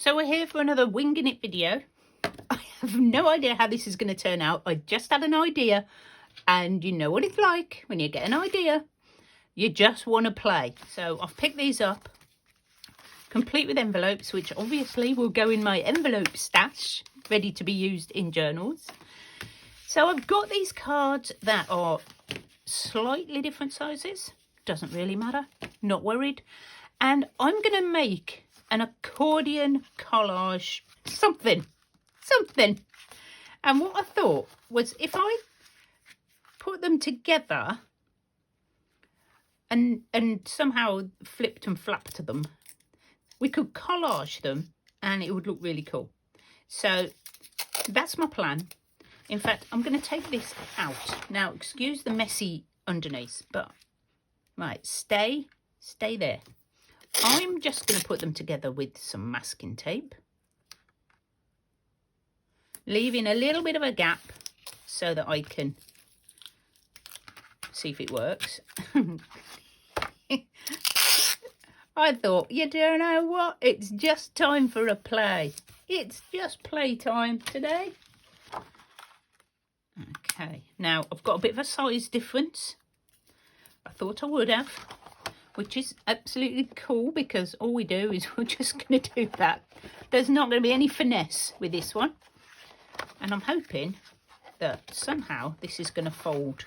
So we're here for another winging it video. I have no idea how this is going to turn out. I just had an idea, and you know what it's like when you get an idea. You just want to play. So I've picked these up, complete with envelopes, which obviously will go in my envelope stash, ready to be used in journals. So I've got these cards that are slightly different sizes. Doesn't really matter. Not worried. And I'm going to make an accordion collage, something. And what I thought was, if I put them together and somehow flipped and flapped them, we could collage them and it would look really cool. So that's my plan. In fact, I'm going to take this out. Now, excuse the messy underneath, but right, stay there. I'm just going to put them together with some masking tape, leaving a little bit of a gap so that I can see if it works. I thought, you don't know what? It's just time for a play. It's just playtime today. Okay, now I've got a bit of a size difference. I thought I would have, which is absolutely cool because all we do is we're just going to do that. There's not going to be any finesse with this one. And I'm hoping that somehow this is going to fold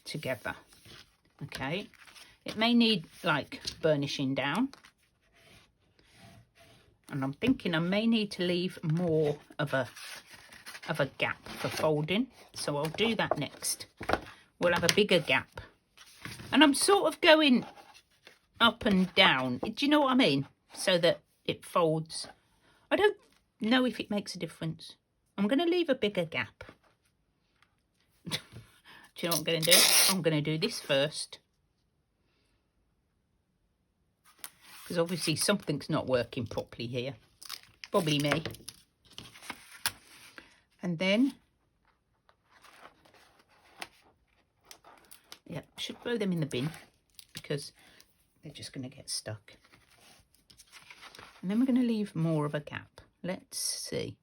together. Okay, it may need like burnishing down. And I'm thinking I may need to leave more of a gap for folding. So I'll do that next. We'll have a bigger gap. And I'm sort of going up and down. Do you know what I mean? So that it folds. I don't know if it makes a difference. I'm going to leave a bigger gap. Do you know what I'm going to do? I'm going to do this first. Because obviously something's not working properly here. Probably me. And then, yeah, I should throw them in the bin because they're just going to get stuck. And then we're going to leave more of a gap. Let's see.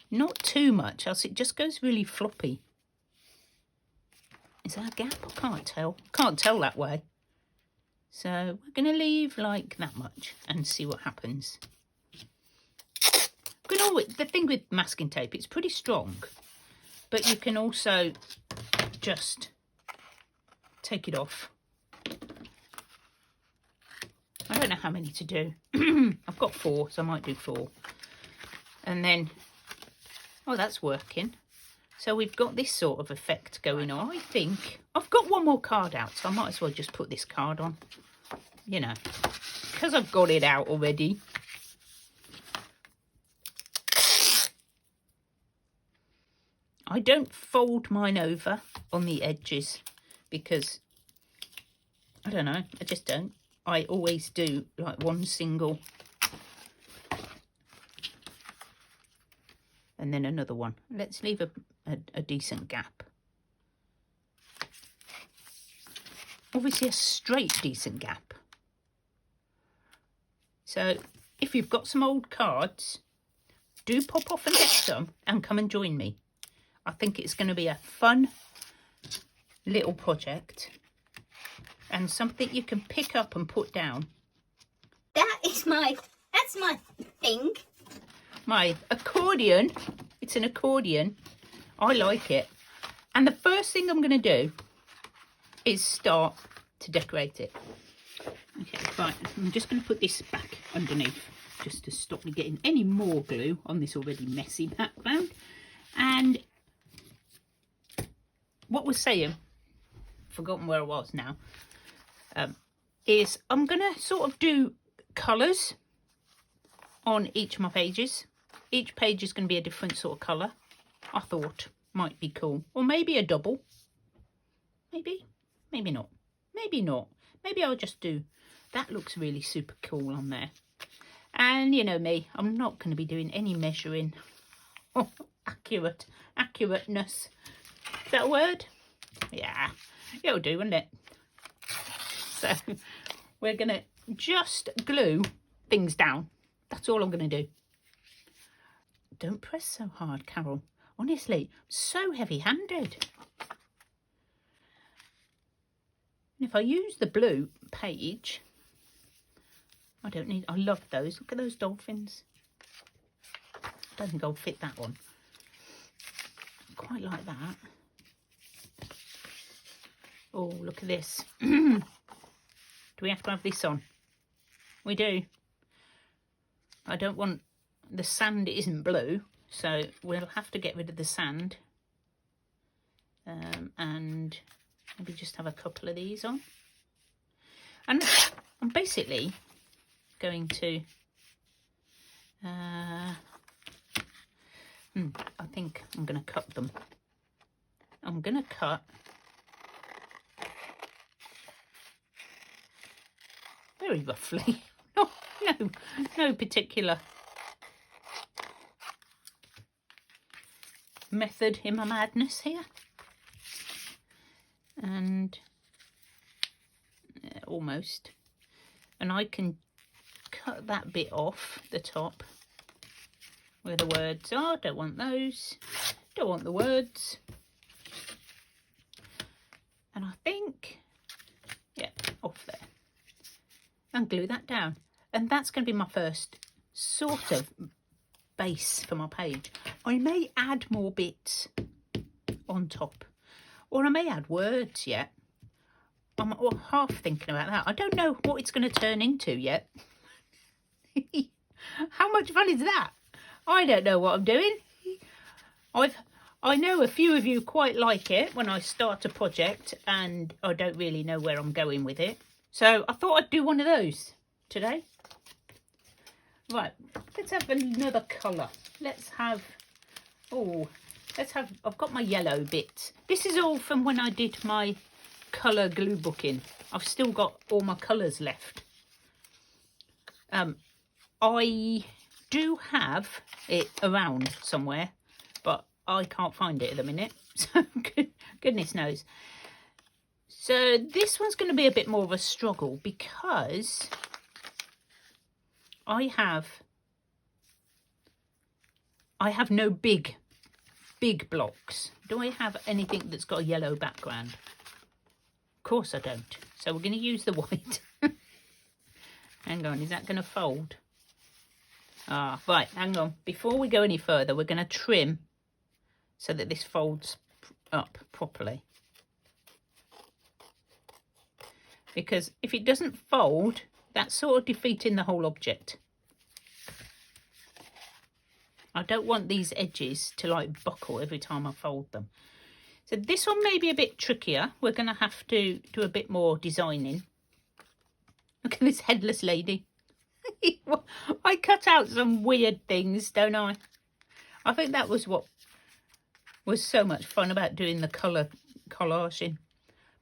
Not too much, else it just goes really floppy. Is that a gap? I can't tell. Can't tell that way. So we're going to leave like that much and see what happens. You can always, the thing with masking tape, it's pretty strong, but you can also just take it off. I don't know how many to do. I've got 4, so I might do 4. And then, oh, that's working. So we've got this sort of effect going on. I think I've got one more card out, so I might as well just put this card on, you know, because I've got it out already. I don't fold mine over on the edges because, I don't know, I just don't. I always do like one single and then another one. Let's leave a decent gap. Obviously a straight decent gap. So if you've got some old cards, do pop off and get some and come and join me. I think it's going to be a fun little project and something you can pick up and put down. That's my thing. My accordion. It's an accordion. I like it. And the first thing I'm going to do is start to decorate it. Okay, right. I'm just going to put this back underneath just to stop me getting any more glue on this already messy background. And what we're saying, forgotten where I was now, is I'm going to sort of do colours on each of my pages. Each page is going to be a different sort of colour. I thought might be cool. Or maybe a double. Maybe not. Maybe not. Maybe I'll just do, that looks really super cool on there. And you know me, I'm not going to be doing any measuring. Oh, accurateness. Is that a word? Yeah, it'll do, won't it? So we're going to just glue things down. That's all I'm going to do. Don't press so hard, Carol. Honestly, so heavy-handed. And if I use the blue page, I love those. Look at those dolphins. I don't think I'll fit that one. Quite like that. Oh, look at this. Do we have to have this on? We do. I don't want... The sand isn't blue, so we'll have to get rid of the sand. And maybe just have a couple of these on. And I'm basically going to... I think I'm going to cut them. I'm going to cut... very roughly. No particular method in my madness here. And almost. And I can cut that bit off the top where the words are. Don't want those. Don't want the words. And I think, yeah, off there. And glue that down. And that's going to be my first sort of base for my page. I may add more bits on top, or I may add words yet. I'm half thinking about that. I don't know what it's going to turn into yet. How much fun is that? I don't know what I'm doing. I know a few of you quite like it when I start a project and I don't really know where I'm going with it. So I thought I'd do one of those today. Right, let's have another colour. I've got my yellow bit. This is all from when I did my colour glue booking. I've still got all my colours left. I do have it around somewhere, but I can't find it at the minute. So goodness knows. So this one's going to be a bit more of a struggle because I have no big blocks. Do I have anything that's got a yellow background? Of course I don't. So we're going to use the white. Hang on, is that going to fold? Right, hang on. Before we go any further, we're going to trim so that this folds up properly. Because if it doesn't fold, that's sort of defeating the whole object. I don't want these edges to like buckle every time I fold them. So this one may be a bit trickier. We're going to have to do a bit more designing. Look at this headless lady. I cut out some weird things, don't I? I think that was what was so much fun about doing the colour collaging.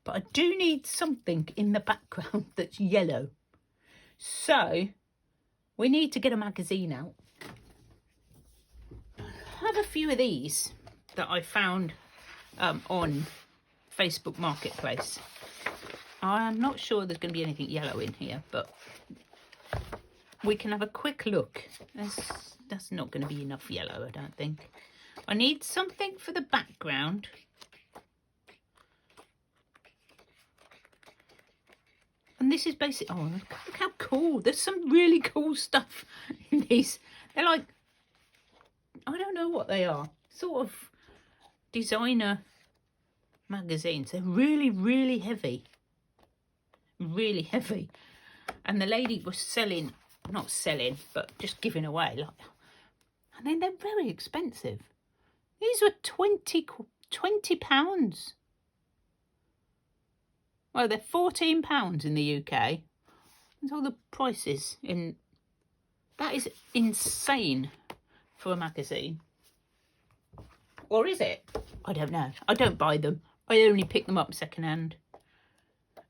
But I do need something in the background that's yellow. So we need to get a magazine out. I have a few of these that I found on Facebook Marketplace. I'm not sure there's going to be anything yellow in here, but we can have a quick look. That's not going to be enough yellow, I don't think. I need something for the background. And this is basically, oh, look how cool. There's some really cool stuff in these. They're like, I don't know what they are. Sort of designer magazines. They're really, really heavy. Really heavy. And the lady was selling, not selling, but just giving away. Like, and then they're very expensive. These were £20. Well, they're £14 in the UK. That's all the prices in. That is insane for a magazine. Or is it? I don't know. I don't buy them. I only pick them up secondhand.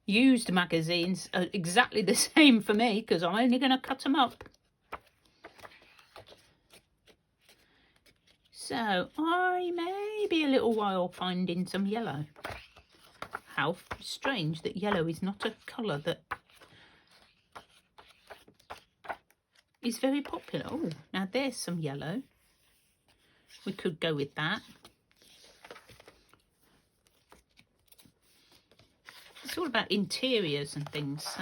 Used magazines are exactly the same for me because I'm only going to cut them up. So I may be a little while finding some yellow. How strange that yellow is not a colour that is very popular. Oh, now there's some yellow. We could go with that. It's all about interiors and things, so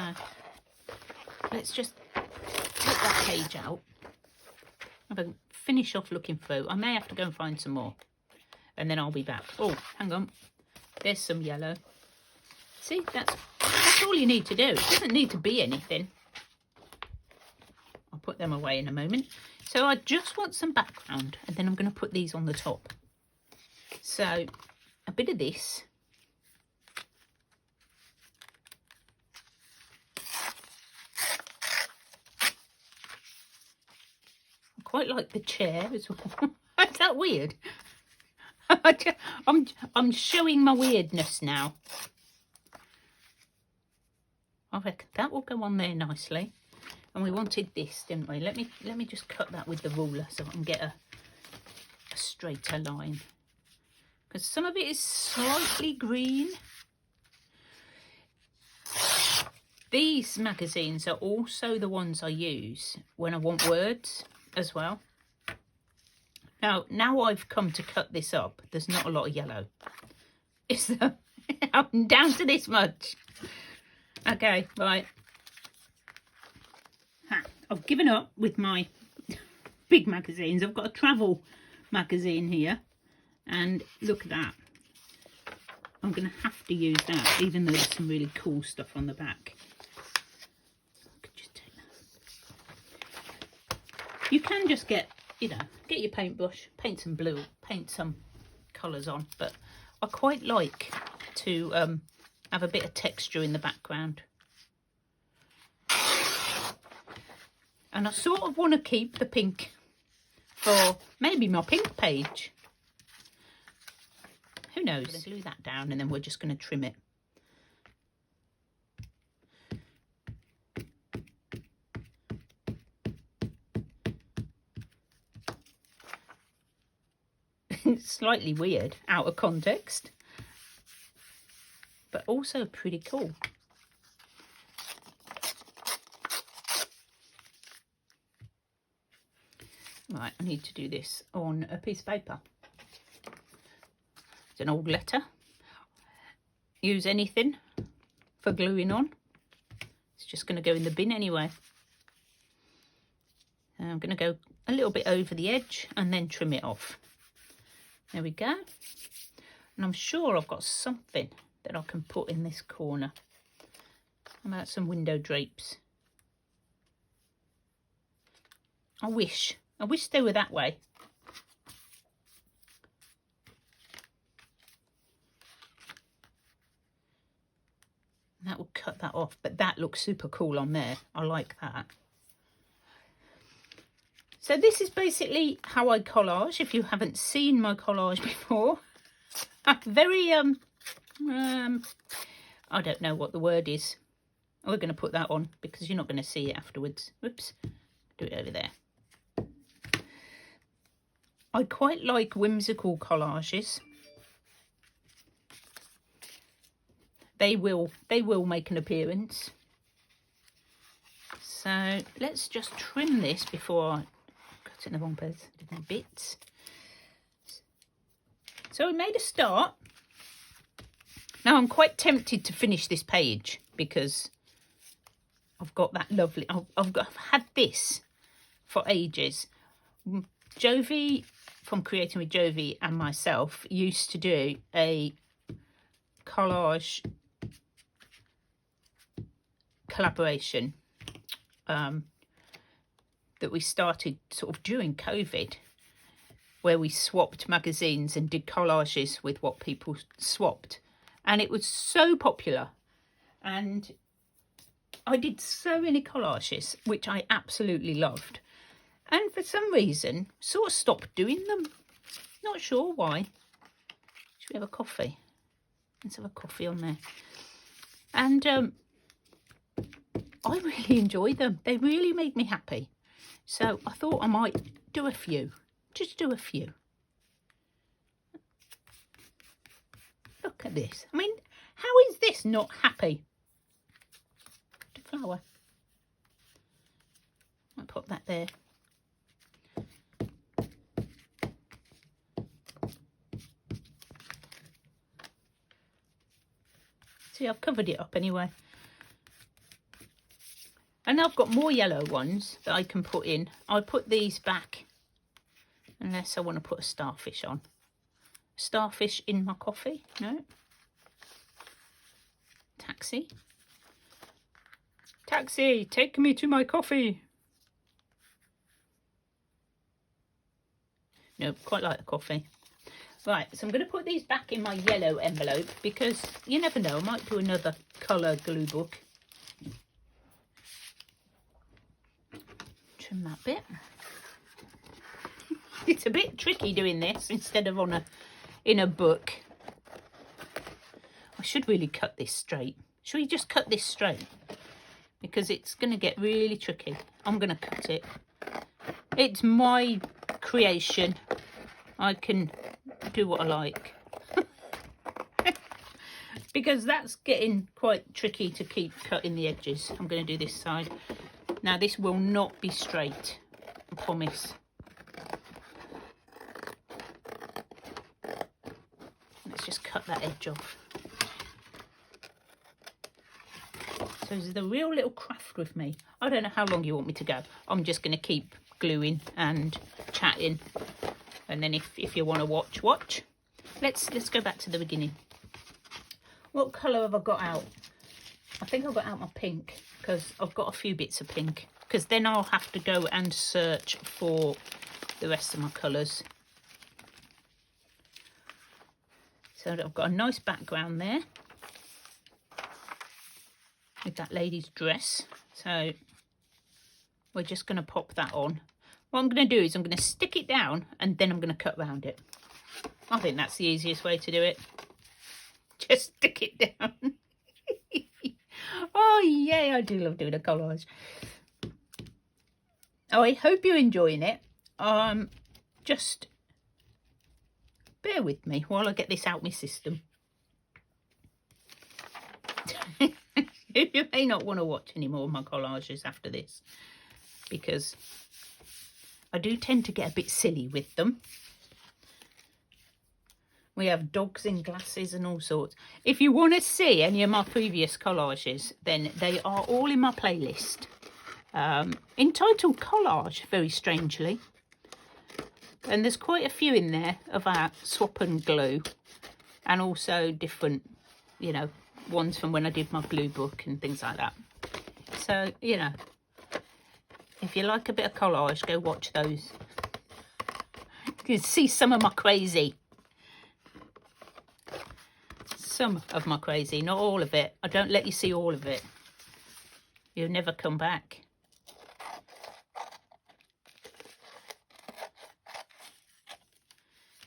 let's just take that page out. Have a finish off looking through. I may have to go and find some more, and then I'll be back. Oh, hang on. There's some yellow. See, that's all you need to do. It doesn't need to be anything. I'll put them away in a moment. So I just want some background, and then I'm going to put these on the top. So a bit of this. I quite like the chair as well. Is that weird? I'm showing my weirdness now. I reckon that will go on there nicely. And we wanted this, didn't we? Let me just cut that with the ruler so I can get a straighter line. Because some of it is slightly green. These magazines are also the ones I use when I want words as well. Now I've come to cut this up, there's not a lot of yellow. Is there? I'm down to this much. Okay, right. I've given up with my big magazines. I've got a travel magazine here. And look at that. I'm going to have to use that, even though there's some really cool stuff on the back. I could just take that. You can just get your paintbrush, paint some blue, paint some colours on. But I quite like to have a bit of texture in the background. And I sort of want to keep the pink for maybe my pink page. Who knows? I'm going to glue that down and then we're just going to trim it. It's slightly weird, out of context, but also pretty cool. Right, I need to do this on a piece of paper. It's an old letter. Use anything for gluing on. It's just going to go in the bin anyway. And I'm going to go a little bit over the edge and then trim it off. There we go. And I'm sure I've got something that I can put in this corner. How about some window drapes? I wish they were that way. That will cut that off, but that looks super cool on there. I like that. So this is basically how I collage, if you haven't seen my collage before. Very, I don't know what the word is. We're going to put that on because you're not going to see it afterwards. Whoops, do it over there. I quite like whimsical collages. They will make an appearance. So let's just trim this before I cut it in the wrong place, different bits. So I made a start. Now I'm quite tempted to finish this page because I've got that lovely. I've had this for ages. Jovi from Creating with Jovi and myself used to do a collage collaboration that we started sort of during COVID, where we swapped magazines and did collages with what people swapped, and it was so popular, and I did so many collages which I absolutely loved, and for some reason sort of stopped doing them. Not sure why. Should we have a coffee? Let's have a coffee on there. And I really enjoy them. They really make me happy. So I thought I might do a few. Just do a few. Look at this. I mean, how is this not happy? The flower. I'll put that there. See, I've covered it up anyway. And I've got more yellow ones that I can put in. I'll put these back unless I want to put a starfish on. Starfish in my coffee? No. Taxi. Taxi, take me to my coffee. No, quite like the coffee. Right, so I'm going to put these back in my yellow envelope because you never know, I might do another colour glue book. Trim that bit. It's a bit tricky doing this instead of in a book. I should really cut this straight. Should we just cut this straight? Because it's going to get really tricky. I'm going to cut it. It's my creation. I can do what I like. Because that's getting quite tricky to keep cutting the edges. I'm going to do this side. Now this will not be straight, I promise. Let's just cut that edge off. So this is the real little craft with me. I don't know how long you want me to go. I'm just going to keep gluing and chatting. And then if you want to watch. Let's go back to the beginning. What colour have I got out? I think I've got out my pink because I've got a few bits of pink. Because then I'll have to go and search for the rest of my colours. So I've got a nice background there with that lady's dress. So we're just going to pop that on. What I'm going to do is I'm going to stick it down and then I'm going to cut around it. I think that's the easiest way to do it. Just stick it down. Oh, yay, I do love doing a collage. Oh, I hope you're enjoying it. Just bear with me while I get this out my system. You may not want to watch any more of my collages after this because I do tend to get a bit silly with them. We have dogs in glasses and all sorts. If you want to see any of my previous collages, then they are all in my playlist. Entitled Collage, very strangely. And there's quite a few in there of our swap and glue. And also different, you know, ones from when I did my glue book and things like that. So, you know, if you like a bit of collage, go watch those. You can see some of my crazy. Some of my crazy, not all of it. I don't let you see all of it. You'll never come back.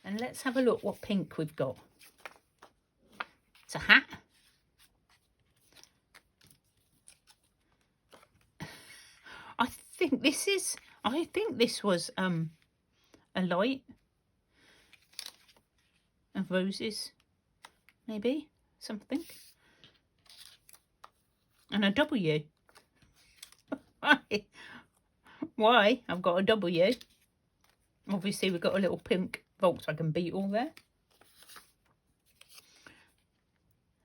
And let's have a look what pink we've got. It's a hat. I think this was a light of roses, maybe, something. And a W. Why? I've got a W. Obviously we've got a little pink Volkswagen Beetle there.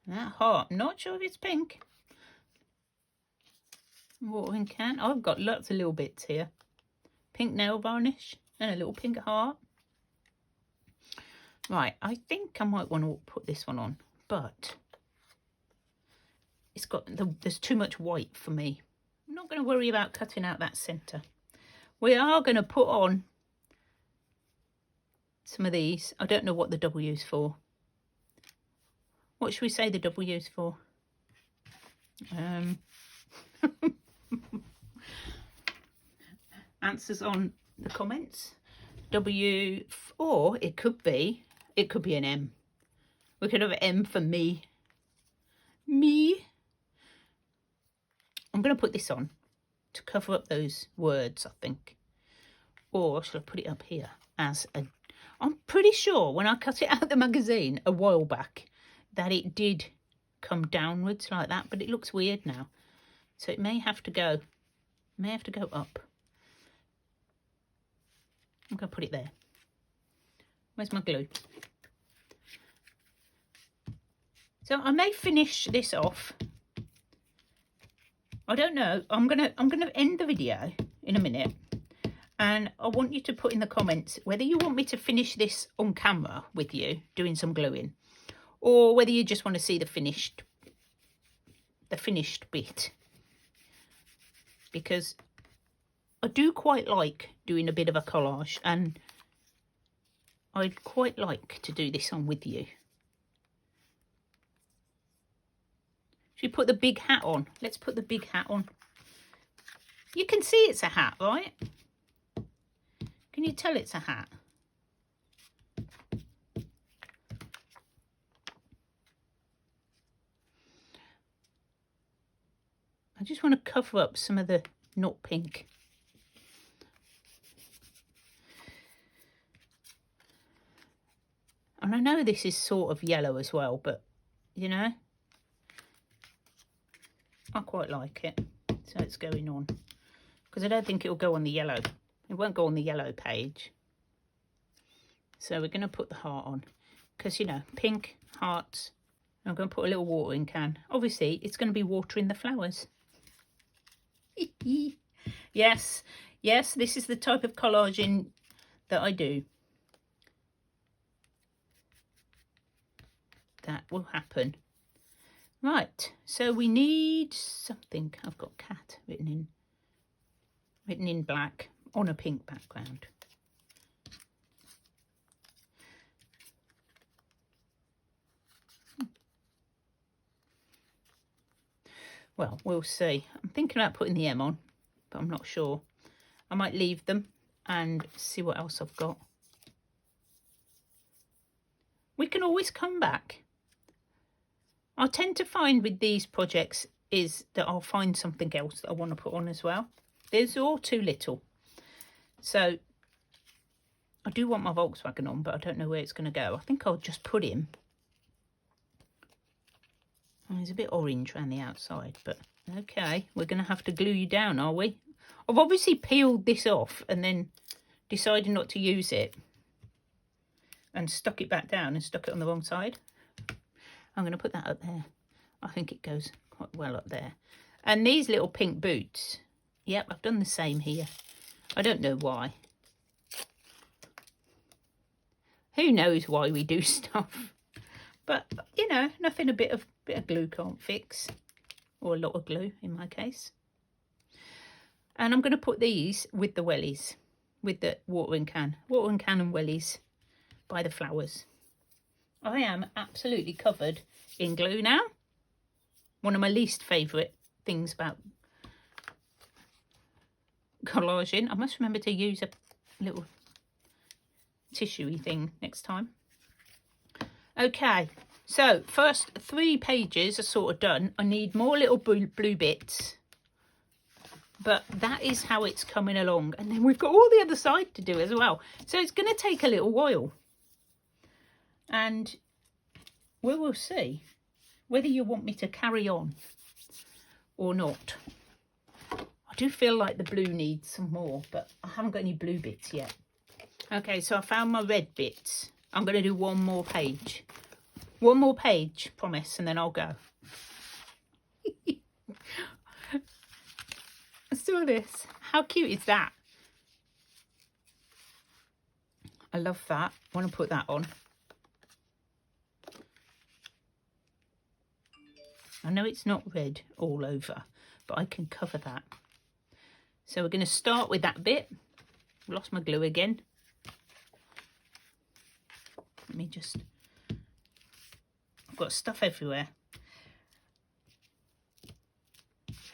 That heart, not sure if it's pink. Watering can. I've got lots of little bits here. Pink nail varnish and a little pink heart. Right, I think I might want to put this one on, but it's got there's too much white for me. I'm not going to worry about cutting out that centre. We are going to put on some of these. I don't know what the W's for. What should we say the W's for? Answers on the comments. W, or it could be an M. We could have an M for me. Me. I'm going to put this on to cover up those words, I think. Or should I put it up here as a... I'm pretty sure when I cut it out of the magazine a while back that it did come downwards like that, but it looks weird now. So it may have to go up. I'm going to put it there. Where's my glue? So I may finish this off. I don't know. I'm gonna end the video in a minute, and I want you to put in the comments whether you want me to finish this on camera with you doing some gluing, or whether you just want to see the finished bit, because I do quite like doing a bit of a collage, and I'd quite like to do this on with you. Should we put the big hat on? Let's put the big hat on. You can see it's a hat, right? Can you tell it's a hat? I just want to cover up some of the not pink. And I know this is sort of yellow as well, but you know, I quite like it. So it's going on, because I don't think it'll go on the yellow. It won't go on the yellow page. So we're going to put the heart on, because you know, pink hearts. I'm going to put a little watering can. Obviously it's going to be watering the flowers. Yes, this is the type of collaging that I do. That will happen. Right, so we need something. I've got cat written in black on a pink background. Well, we'll see. I'm thinking about putting the M on, but I'm not sure. I might leave them and see what else I've got. We can always come back. I tend to find with these projects is that I'll find something else that I want to put on as well. These are all too little. So I do want my Volkswagen on, but I don't know where it's going to go. I think I'll just put him. Oh, he's a bit orange around the outside, but okay. We're going to have to glue you down, are we? I've obviously peeled this off and then decided not to use it and stuck it back down and stuck it on the wrong side. I'm going to put that up there. I think it goes quite well up there. And these little pink boots. Yep, I've done the same here. I don't know why. Who knows why we do stuff. But, you know, nothing a bit of glue can't fix. Or a lot of glue, in my case. And I'm going to put these with the wellies. With the watering can. Watering can and wellies by the flowers. I am absolutely covered in glue now. One of my least favourite things about collaging. I must remember to use a little tissue-y thing next time. Okay, so first 3 pages are sort of done. I need more little blue bits. But that is how it's coming along. And then we've got all the other side to do as well. So it's going to take a little while. And we will see whether you want me to carry on or not. I do feel like the blue needs some more, but I haven't got any blue bits yet. Okay, so I found my red bits. I'm going to do one more page. One more page, promise, and then I'll go. Let's do this. How cute is that? I love that. I want to put that on. I know it's not red all over, but I can cover that. So we're going to start with that bit. I've lost my glue again. Let me just... I've got stuff everywhere.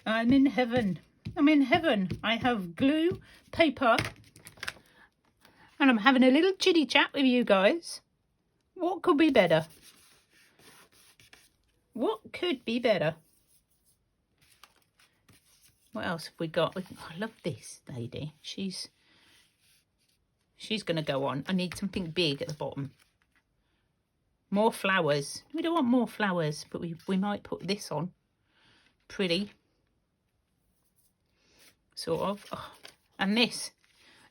I'm in heaven. I'm in heaven. I have glue, paper, and I'm having a little chitty chat with you guys. What could be better? What could be better? What else have we got? I love this lady. She's going to go on. I need something big at the bottom. More flowers. We don't want more flowers, but we might put this on. Pretty. Sort of. Oh, and this.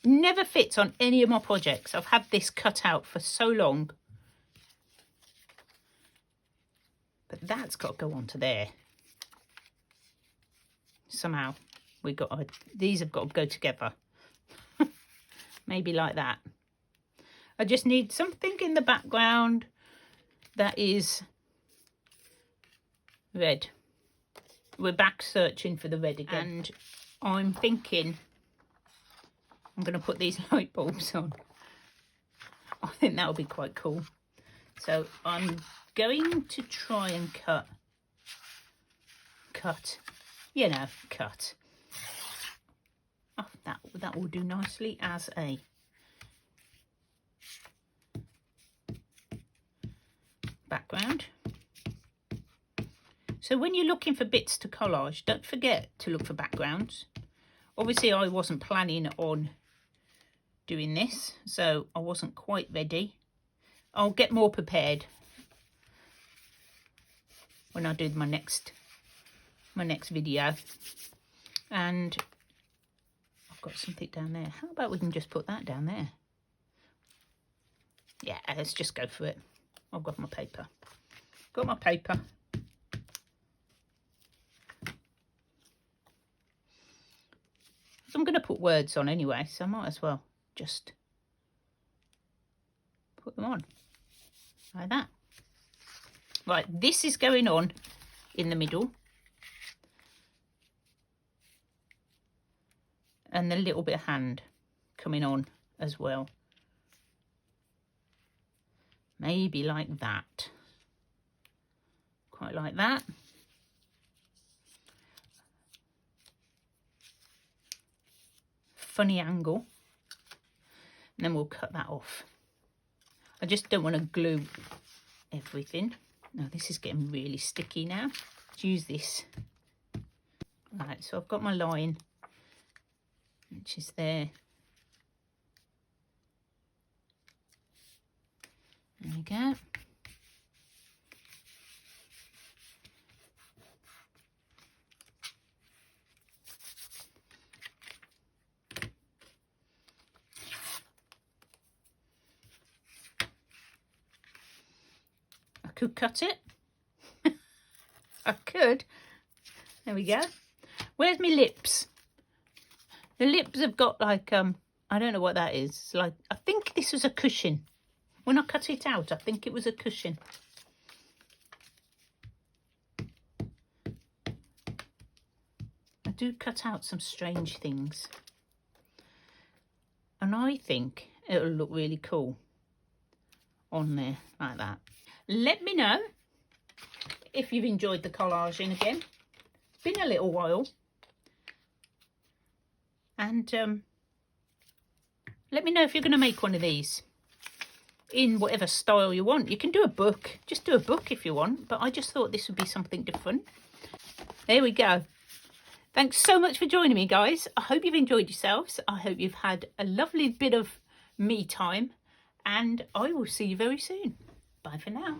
Never fits on any of my projects. I've had this cut out for so long. But that's got to go onto there. Somehow these have got to go together. Maybe like that. I just need something in the background that is red. We're back searching for the red again. And I'm thinking I'm going to put these light bulbs on. I think that'll be quite cool. So I'm going to try and cut. Oh, that will do nicely as a background. So when you're looking for bits to collage, don't forget to look for backgrounds. Obviously I wasn't planning on doing this, so I wasn't quite ready. I'll get more prepared when I do my next video. And I've got something down there. How about we can just put that down there? Yeah, let's just go for it. I've got my paper. Got my paper. So I'm going to put words on anyway, so I might as well just put them on like that. Right, this is going on in the middle. And the little bit of hand coming on as well. Maybe like that. Quite like that. Funny angle. And then we'll cut that off. I just don't want to glue everything. Now this is getting really sticky now. Let's use this. Right, so I've got my line, which is there. There we go. I could cut it. I could. There we go. Where's my lips? The lips have got like, I don't know what that is. It's like, I think this was a cushion. When I cut it out, I think it was a cushion. I do cut out some strange things. And I think it'll look really cool on there, like that. Let me know if you've enjoyed the collaging again. It's been a little while. And let me know if you're going to make one of these in whatever style you want. You can do a book. Just do a book if you want. But I just thought this would be something different. There we go. Thanks so much for joining me, guys. I hope you've enjoyed yourselves. I hope you've had a lovely bit of me time. And I will see you very soon. Bye for now.